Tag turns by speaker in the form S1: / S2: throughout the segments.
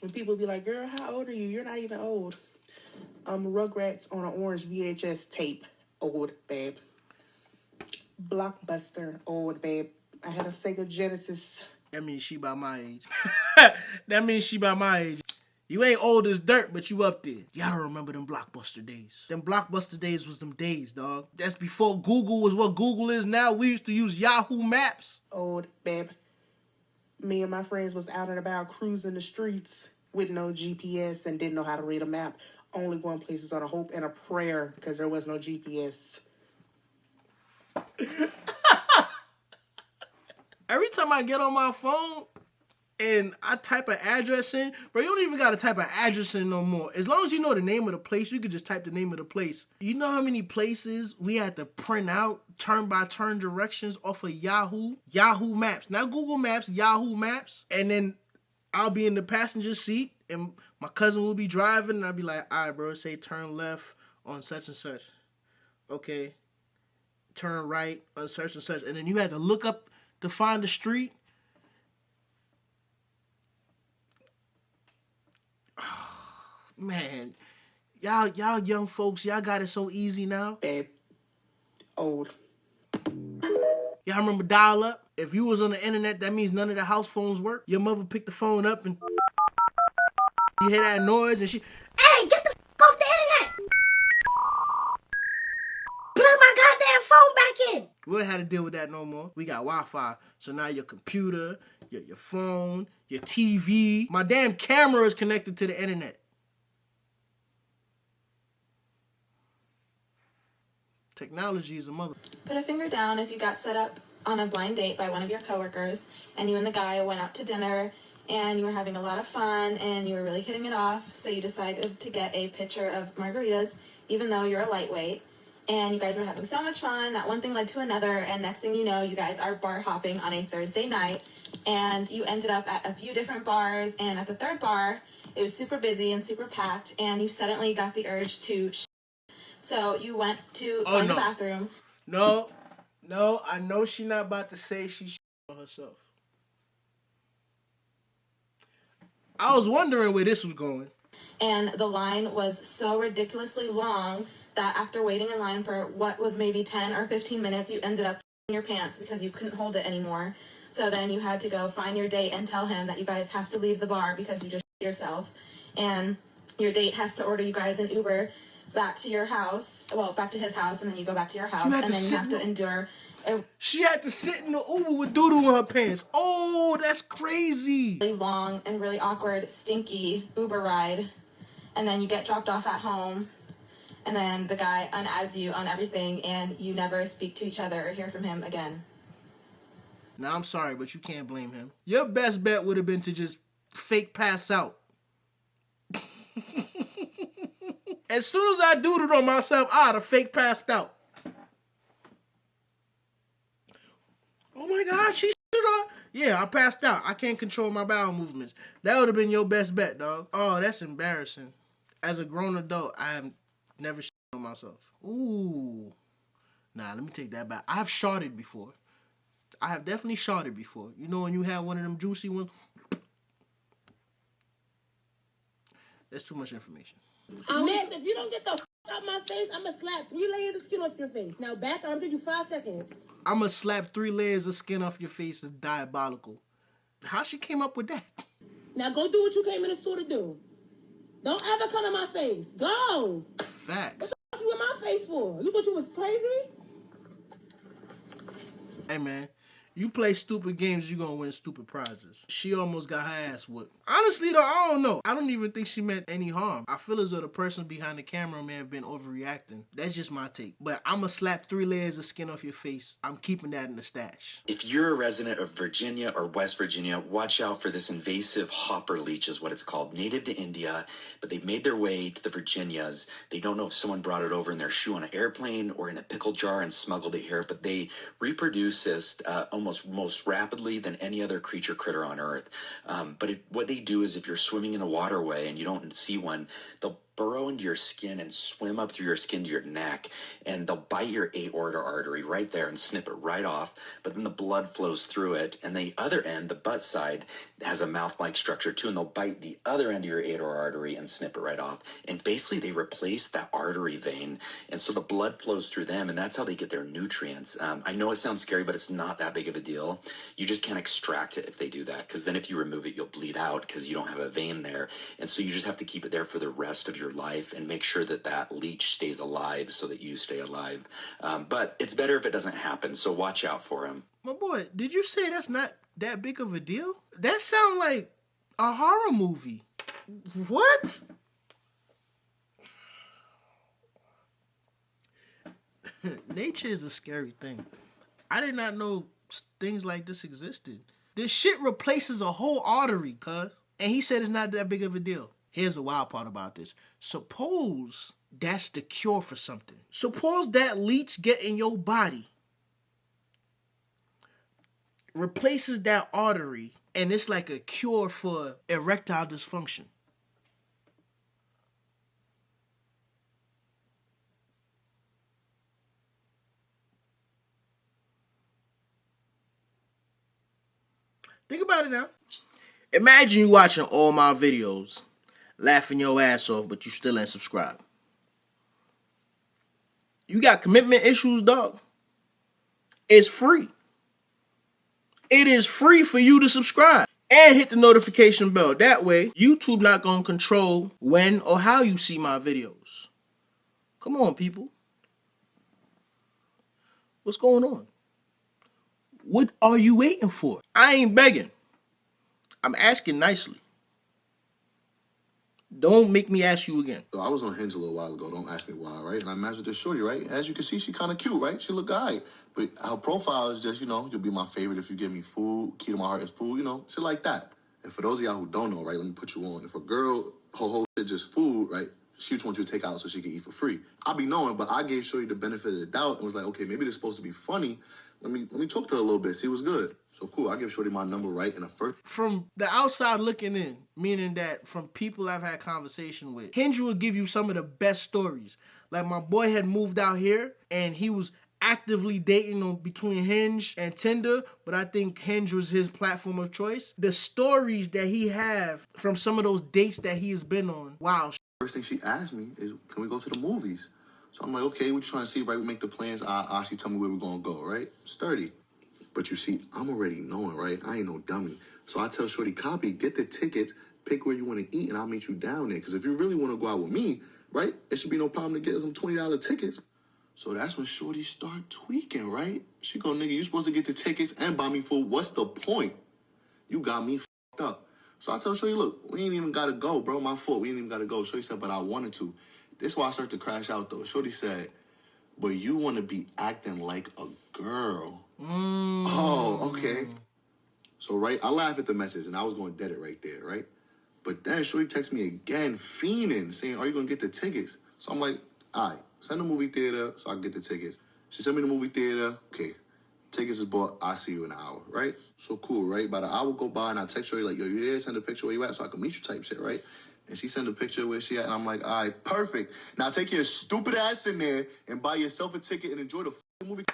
S1: When people be like, girl, how old are you? You're not even old. Rugrats on an orange VHS tape. Old, babe. Blockbuster. Old, babe. I had a Sega Genesis.
S2: That means she about my age. That means she about my age. You ain't old as dirt, but you up there. Y'all don't remember them Blockbuster days. Them Blockbuster days was them days, dog. That's before Google was what Google is now. We used to use Yahoo Maps.
S1: Old, babe. Me and my friends was out and about cruising the streets with no GPS and didn't know how to read a map. Only going places on a hope and a prayer because there was no GPS.
S2: Every time I get on my phone and I type an address in, bro, you don't even got to type an address in no more. As long as you know the name of the place, you could just type the name of the place. You know how many places we had to print out turn-by-turn directions off of Yahoo Maps. Not Google Maps, Yahoo Maps. And then I'll be in the passenger seat and my cousin will be driving and I'll be like, all right, bro, say turn left on such and such. Okay. Turn right on such and such. And then you had to look up to find the street. Oh, man, y'all young folks, y'all got it so easy now.
S1: Babe. Old.
S2: Y'all remember dial up? If you was on the internet, that means none of the house phones work. Your mother picked the phone up and you hear that noise and she,
S3: hey, get the off the internet! Plug my goddamn phone back in!
S2: we don't have to deal with that no more. We got Wi-Fi. So now your computer, your phone, your TV, my damn camera is connected to the internet. Technology is a mother.
S4: Put a finger down if you got set up on a blind date by one of your coworkers and you and the guy went out to dinner and you were having a lot of fun and you were really hitting it off, so you decided to get a pitcher of margaritas even though you're a lightweight. And you guys were having so much fun that one thing led to another, and next thing you know, you guys are bar hopping on a Thursday night, and you ended up at a few different bars, and at the third bar, it was super busy and super packed, and you suddenly got the urge to so you went to find the bathroom.
S2: No, I know she not about to say she on herself. I was wondering where this was going.
S4: And the line was so ridiculously long that after waiting in line for what was maybe 10 or 15 minutes, you ended up in your pants because you couldn't hold it anymore. So then you had to go find your date and tell him that you guys have to leave the bar because you just yourself. And your date has to order you guys an Uber back to your house, well, back to his house, and then you go back to your house, and then you have to endure.
S2: She had to sit in the Uber with doo-doo in her pants. Oh, that's crazy.
S4: Really long and really awkward, stinky Uber ride, and then you get dropped off at home, and then the guy unadds you on everything, and you never speak to each other or hear from him again.
S2: Now, I'm sorry, but you can't blame him. Your best bet would have been to just fake pass out. As soon as I doodled on myself, I'd have fake passed out. Oh my God, she shit on. Yeah, I passed out. I can't control my bowel movements. That would have been your best bet, dog. Oh, that's embarrassing. As a grown adult, I have never shit on myself. Ooh. Nah, let me take that back. I have sharded before. I have definitely sharded before. You know when you have one of them juicy ones? That's too much information.
S5: Miss, if you don't get the out my face, I'm going to slap 3 layers of skin off your face. Now back, I'm going to give you 5 seconds.
S2: I'm going to slap 3 layers of skin off your face is diabolical. How she came up with that?
S5: Now go do what you came in the store to do. Don't ever come in my face. Go.
S2: Facts.
S5: What the fuck you in my face for? You thought you was crazy?
S2: Hey, man. You play stupid games, you're going to win stupid prizes. She almost got her ass whooped. Honestly, though, I don't know. I don't even think she meant any harm. I feel as though the person behind the camera may have been overreacting. That's just my take. But I'm going to slap 3 layers of skin off your face. I'm keeping that in the stash.
S6: If you're a resident of Virginia or West Virginia, watch out for this invasive hopper leech is what it's called. Native to India, but they've made their way to the Virginias. They don't know if someone brought it over in their shoe on an airplane or in a pickle jar and smuggled it here, but they reproduce this most rapidly than any other creature critter on Earth. What they do is if you're swimming in a waterway and you don't see one, they'll burrow into your skin and swim up through your skin to your neck, and they'll bite your aorta artery right there and snip it right off, but then the blood flows through it, and the other end, the butt side, has a mouth-like structure too, and they'll bite the other end of your aorta artery and snip it right off, and basically they replace that artery vein, and so the blood flows through them, and that's how they get their nutrients. I know it sounds scary, but it's not that big of a deal. You just can't extract it if they do that, because then if you remove it, you'll bleed out because you don't have a vein there, and so you just have to keep it there for the rest of your life and make sure that that leech stays alive so that you stay alive. But it's better if it doesn't happen, so watch out for him.
S2: My boy, did you say that's not that big of a deal? That sounds like a horror movie. What? Nature is a scary thing. I did not know things like this existed. This shit replaces a whole artery, cuz. And he said it's not that big of a deal. Here's the wild part about this. Suppose that's the cure for something. Suppose that leech get in your body, replaces that artery, and it's like a cure for erectile dysfunction. Think about it now. Imagine you watching all my videos, laughing your ass off, but you still ain't subscribed. You got commitment issues, dog? It's free. It is free for you to subscribe and hit the notification bell. That way, YouTube not gonna control when or how you see my videos. Come on, people. What's going on? What are you waiting for? I ain't begging. I'm asking nicely. Don't make me ask you again.
S7: So I was on Hinge a little while ago. Don't ask me why, right? And I matched with this shorty, right? As you can see, she kind of cute, right? She look alright. But her profile is just, you'll be my favorite if you give me food. Key to my heart is food, shit like that. And for those of y'all who don't know, right, let me put you on. If a girl, her whole shit just food, right, she just wants you to take out so she can eat for free. I be knowing, but I gave shorty the benefit of the doubt and was like, okay, maybe this is supposed to be funny. Let me talk to her a little bit, see what's good. So cool, I give shorty my number right in the first.
S2: From the outside looking in, meaning that from people I've had conversation with, Hinge will give you some of the best stories. Like my boy had moved out here and he was actively dating between Hinge and Tinder, but I think Hinge was his platform of choice. The stories that he have from some of those dates that he has been on, wow.
S7: First thing she asked me is, can we go to the movies? So I'm like, okay, we're trying to see, right? We make the plans. She tell me where we're going to go, right? Sturdy. But you see, I'm already knowing, right? I ain't no dummy. So I tell shorty, copy, get the tickets, pick where you want to eat, and I'll meet you down there. Because if you really want to go out with me, right, it should be no problem to get some $20 tickets. So that's when shorty start tweaking, right? She go, nigga, you supposed to get the tickets and buy me food. What's the point? You got me fucked up. So I tell shorty, look, we ain't even got to go, bro. My fault. We ain't even got to go. Shorty said, but I wanted to. This is why I started to crash out, though. Shorty said, but you want to be acting like a girl. Oh, okay. So, right, I laugh at the message, and I was going to dead it right there, right? But then Shorty texts me again, fiending, saying, are you going to get the tickets? So I'm like, all right, send the movie theater so I can get the tickets. She sent me the movie theater. Okay, tickets is bought. I'll see you in an hour, right? So cool, right? About an hour go by, and I text Shorty like, yo, you there? Send a picture where you at so I can meet you type shit, right? And she sent a picture where she at, and I'm like, all right, perfect. Now take your stupid ass in there and buy yourself a ticket and enjoy the movie.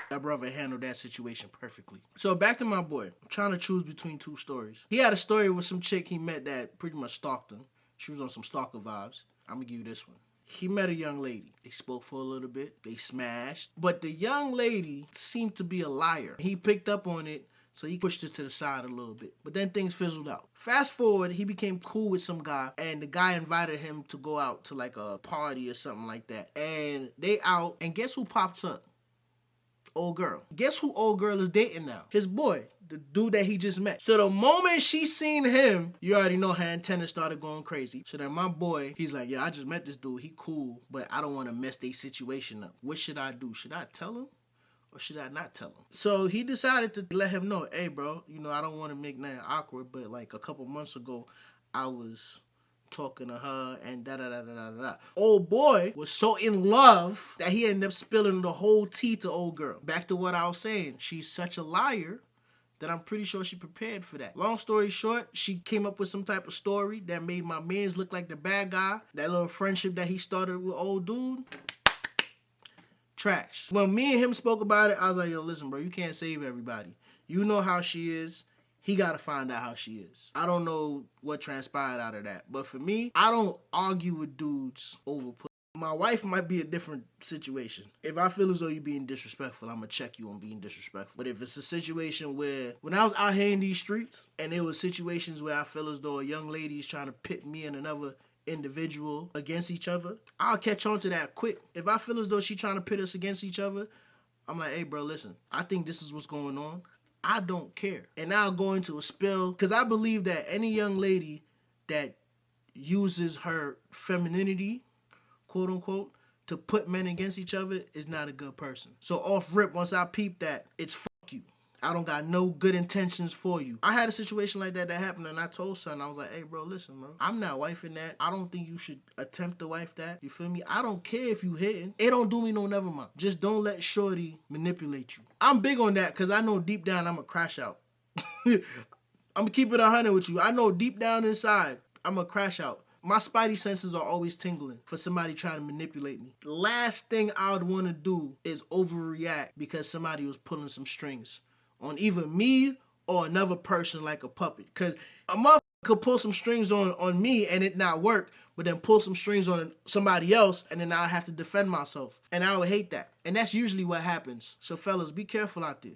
S2: That brother handled that situation perfectly. So back to my boy. I'm trying to choose between two stories. He had a story with some chick he met that pretty much stalked him. She was on some stalker vibes. I'm going to give you this one. He met a young lady. They spoke for a little bit. They smashed. But the young lady seemed to be a liar. He picked up on it, so he pushed her to the side a little bit. But then things fizzled out. Fast forward, he became cool with some guy, and the guy invited him to go out to like a party or something like that. And they out, and guess who pops up? Old girl. Guess who old girl is dating now? His boy, the dude that he just met. So the moment she seen him, you already know her antennas started going crazy. So then my boy, he's like, yeah, I just met this dude. He cool, but I don't want to mess their situation up. What should I do? Should I tell him? Or should I not tell him? So he decided to let him know, hey, bro, I don't want to make nothing awkward, but like a couple months ago, I was talking to her and da-da-da-da-da-da. Old boy was so in love that he ended up spilling the whole tea to old girl. Back to what I was saying. She's such a liar then I'm pretty sure she prepared for that. Long story short, she came up with some type of story that made my mans look like the bad guy. That little friendship that he started with old dude, trash. When me and him spoke about it, I was like, yo, listen, bro, you can't save everybody. You know how she is. He got to find out how she is. I don't know what transpired out of that. But for me, I don't argue with dudes over pussy. My wife might be a different situation. If I feel as though you're being disrespectful, I'm going to check you on being disrespectful. But if it's a situation where, when I was out here in these streets, and there was situations where I feel as though a young lady is trying to pit me and another individual against each other, I'll catch on to that quick. If I feel as though she's trying to pit us against each other, I'm like, hey, bro, listen, I think this is what's going on. I don't care. And I'll go into a spill, because I believe that any young lady that uses her femininity, quote unquote, to put men against each other is not a good person. So off rip, once I peep that, it's fuck you. I don't got no good intentions for you. I had a situation like that happened, and I told son, I was like, hey, bro, listen, bro, I'm not wifing that. I don't think you should attempt to wife that. You feel me? I don't care if you hitting. It don't do me no never mind. Just don't let shorty manipulate you. I'm big on that because I know deep down I'm a crash out. I'm going to keep it 100 with you. I know deep down inside I'm a crash out. My spidey senses are always tingling for somebody trying to manipulate me. The last thing I would want to do is overreact because somebody was pulling some strings on either me or another person like a puppet. Because a motherfucker could pull some strings on me and it not work, but then pull some strings on somebody else and then I have to defend myself. And I would hate that. And that's usually what happens. So fellas, be careful out there.